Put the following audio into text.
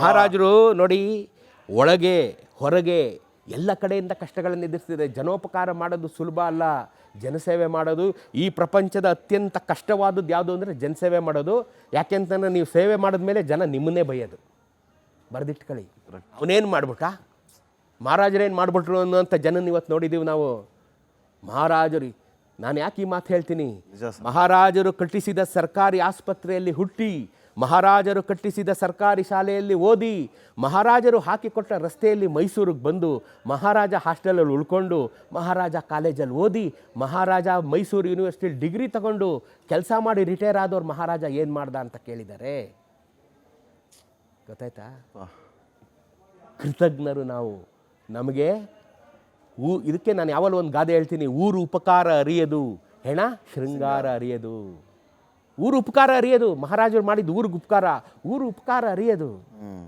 ಮಹಾರಾಜರು ನೋಡಿ, ಒಳಗೆ ಹೊರಗೆ ಎಲ್ಲ ಕಡೆಯಿಂದ ಕಷ್ಟಗಳನ್ನು ಎದುರಿಸ್ತಿದೆ. ಜನೋಪಕಾರ ಮಾಡೋದು ಸುಲಭ ಅಲ್ಲ, ಜನಸೇವೆ ಮಾಡೋದು ಈ ಪ್ರಪಂಚದ ಅತ್ಯಂತ ಕಷ್ಟವಾದದ್ದು ಯಾವುದು ಅಂದರೆ ಜನಸೇವೆ ಮಾಡೋದು. ಯಾಕೆಂತಂದ್ರೆ ನೀವು ಸೇವೆ ಮಾಡಿದ್ಮೇಲೆ ಜನ ನಿಮ್ಮನ್ನೇ ಬೈಯೋದು. ಬರೆದಿಟ್ಕೊಳ್ಳಿ. ಅವನೇನು ಮಾಡ್ಬಿಟ್ಟ, ಮಹಾರಾಜರೇನು ಮಾಡಿಬಿಟ್ರು ಅನ್ನೋಂಥ ಜನನ ಇವತ್ತು ನೋಡಿದ್ದೀವಿ ನಾವು. ಮಹಾರಾಜರು, ನಾನು ಯಾಕೆ ಈ ಮಾತು ಹೇಳ್ತೀನಿ, ಮಹಾರಾಜರು ಕಟ್ಟಿಸಿದ ಸರ್ಕಾರಿ ಆಸ್ಪತ್ರೆಯಲ್ಲಿ ಹುಟ್ಟಿ, ಮಹಾರಾಜರು ಕಟ್ಟಿಸಿದ ಸರ್ಕಾರಿ ಶಾಲೆಯಲ್ಲಿ ಓದಿ, ಮಹಾರಾಜರು ಹಾಕಿಕೊಟ್ಟ ರಸ್ತೆಯಲ್ಲಿ ಮೈಸೂರಿಗೆ ಬಂದು, ಮಹಾರಾಜ ಹಾಸ್ಟೆಲಲ್ಲಿ ಉಳ್ಕೊಂಡು, ಮಹಾರಾಜ ಕಾಲೇಜಲ್ಲಿ ಓದಿ, ಮಹಾರಾಜ ಮೈಸೂರು ಯೂನಿವರ್ಸಿಟಿಲಿ ಡಿಗ್ರಿ ತಗೊಂಡು ಕೆಲಸ ಮಾಡಿ ರಿಟೈರ್ ಆದವ್ರು ಮಹಾರಾಜ ಏನು ಮಾಡ್ದ ಅಂತ ಕೇಳಿದ್ದಾರೆ. ಗೊತ್ತಾಯ್ತಾ? ಕೃತಜ್ಞರು ನಾವು. ನಮಗೆ ಇದಕ್ಕೆ ನಾನು ಯಾವಲ್ಲ ಒಂದು ಗಾದೆ ಹೇಳ್ತೀನಿ, ಊರು ಉಪಕಾರ ಅರಿಯದು, ಹೆಣ ಶೃಂಗಾರ ಅರಿಯದು. ಊರು ಉಪಕಾರ ಅರಿಯದು. ಮಹಾರಾಜರು ಮಾಡಿದ್ದು ಊರಿಗೆ ಉಪಕಾರ, ಊರು ಉಪಕಾರ ಅರಿಯದು.